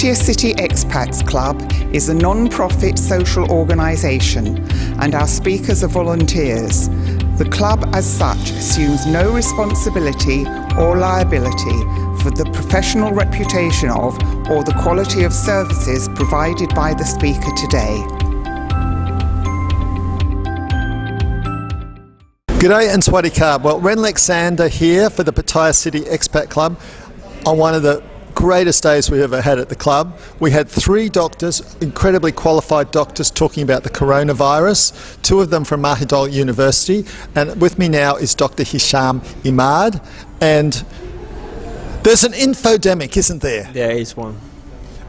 Infectious City Expats Club is a non-profit social organisation and our speakers are volunteers. The club as such assumes no responsibility or liability for the professional reputation of or the quality of services provided by the speaker today. G'day and Swadee Kar. Well, Ren Alexander here for the Pattaya City Expat Club on one of the greatest days we've ever had at the club. We had 3 doctors, incredibly qualified doctors, talking about the coronavirus, 2 of them from Mahidol University, and with me now is Dr Hisham Imad. And there's an infodemic, isn't there? There is one.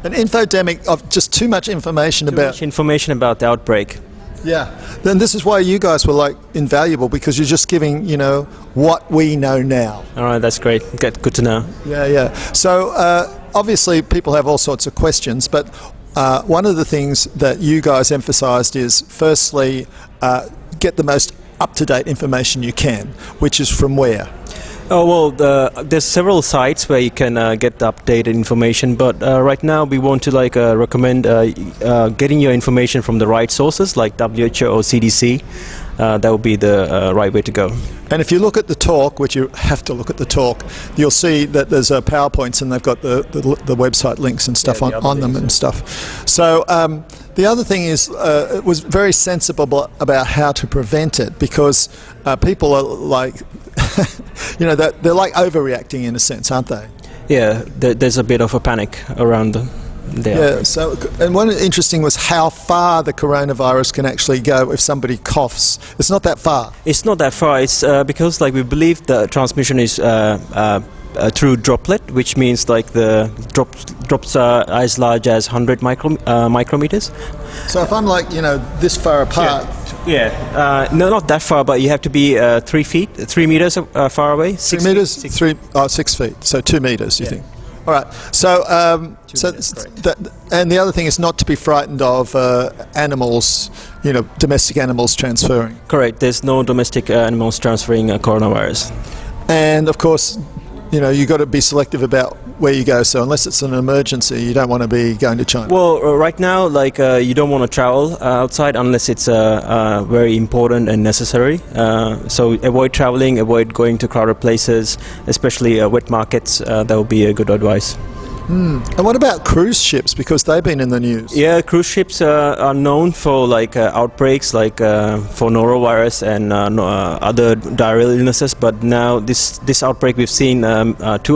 An infodemic of just too much information Too much information about the outbreak. Yeah, then this is why you guys were like invaluable, because you're just giving, you know, what we know now. All right, that's great. Good to know. Yeah. So obviously people have all sorts of questions, but one of the things that you guys emphasised is firstly get the most up-to-date information you can, which is from where? Oh, well, there's several sites where you can get the updated information, but right now we want to recommend getting your information from the right sources like WHO or CDC. That would be the right way to go. And if you look at the talk, which you have to look at the talk, you'll see that there's PowerPoints and they've got the website links and stuff on them and stuff. So the other thing is it was very sensible about how to prevent it, because people are like, you know, they're like overreacting in a sense, aren't they? Yeah, there's a bit of a panic around them. Yeah, so, and one interesting was how far the coronavirus can actually go if somebody coughs. It's not that far. It's not that far. It's because we believe the transmission is through droplet, which means like the drops are as large as 100 micrometers. So if I'm like, you know, this far apart. Yeah. No, not that far, but you have to be 3 meters far away. 6 meters? 6 feet. So 2 meters, you think? All right. So, and the other thing is not to be frightened of animals, you know, domestic animals transferring. Correct. There's no domestic animals transferring coronavirus. And of course, you know, you've got to be selective about where you go. So unless it's an emergency, you don't want to be going to China. Well, right now, you don't want to travel outside unless it's very important and necessary. So avoid traveling, avoid going to crowded places, especially wet markets. That would be a good advice. And what about cruise ships? Because they've been in the news. Yeah, cruise ships are known for outbreaks for norovirus and other diarrheal illnesses. But now this outbreak, we've seen 2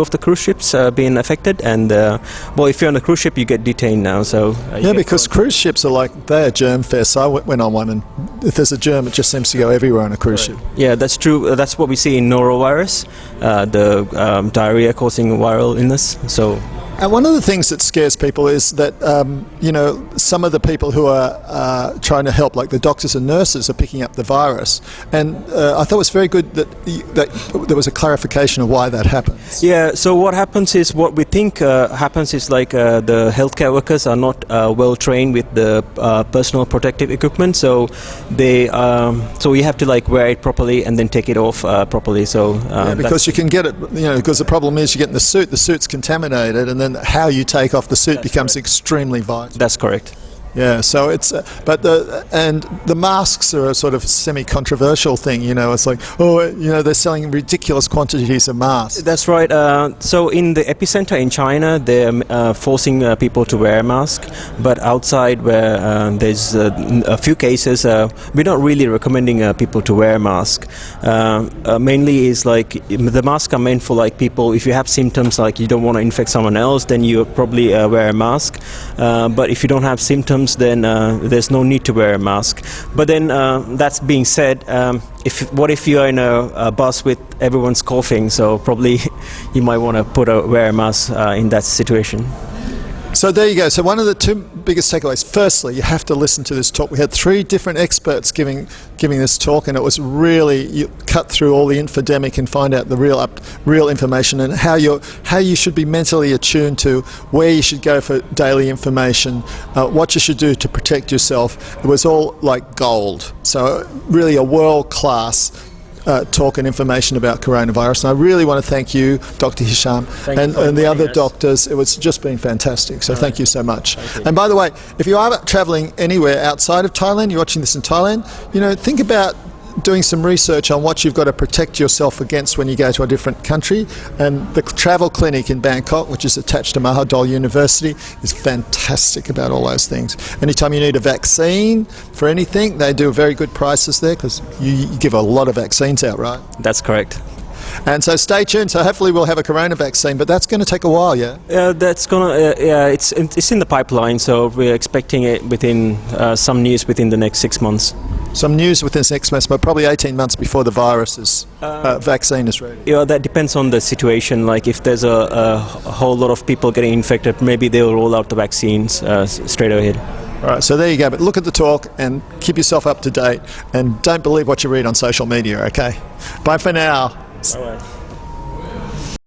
of the cruise ships being affected. And well, if you're on a cruise ship, you get detained now. So yeah, because cruise ships are they're germ fest. I went on one, and if there's a germ, it just seems to go everywhere on a cruise ship. Yeah, that's true. That's what we see in norovirus, the diarrhea causing viral illness. So. And one of the things that scares people is that, you know, some of the people who are trying to help, like the doctors and nurses, are picking up the virus. And I thought it was very good that there was a clarification of why that happens. Yeah, so what happens is, what we think happens is the healthcare workers are not well trained with the personal protective equipment. So so you have to wear it properly and then take it off properly. So because you can get it, you know, because the problem is you get in the suit's contaminated, and then how you take off the suit becomes extremely vital. That's correct. Yeah, so it's but the masks are a sort of semi-controversial thing, you know. It's like, oh, you know, they're selling ridiculous quantities of masks. That's right. So in the epicenter in China, they're forcing people to wear a mask, but outside where there's a few cases, we're not really recommending people to wear a mask. Mainly is the masks are meant for people, if you have symptoms you don't want to infect someone else, then you probably wear a mask. But if you don't have symptoms, then there's no need to wear a mask. But then that's being said, what if you're in a bus with everyone's coughing? So probably you might want to wear a mask in that situation. So there you go. So one of the 2 biggest takeaways. Firstly, you have to listen to this talk. We had 3 different experts giving this talk, and it was really, you cut through all the infodemic and find out the real information, and how you should be mentally attuned to where you should go for daily information, what you should do to protect yourself. It was all like gold. So really a world-class talk and information about coronavirus. And I really want to thank you, Dr. Hisham, and the other doctors. It was just been fantastic. So thank you so much. And by the way, if you are travelling anywhere outside of Thailand, you're watching this in Thailand, think about doing some research on what you've got to protect yourself against when you go to a different country. And the travel clinic in Bangkok, which is attached to Mahidol University, is fantastic about all those things. Anytime you need a vaccine for anything, they do very good prices there, because you give a lot of vaccines out, right? That's correct. And so stay tuned. So hopefully we'll have a corona vaccine, but that's going to take a while, yeah? It's in the pipeline, so we're expecting it within some news within the next 6 months. Some news within 6 months, but probably 18 months before the vaccine is ready. Yeah, that depends on the situation. Like if there's a whole lot of people getting infected, maybe they'll roll out the vaccines straight ahead. All right, so there you go. But look at the talk and keep yourself up to date, and don't believe what you read on social media, okay? Bye for now. Bye-bye.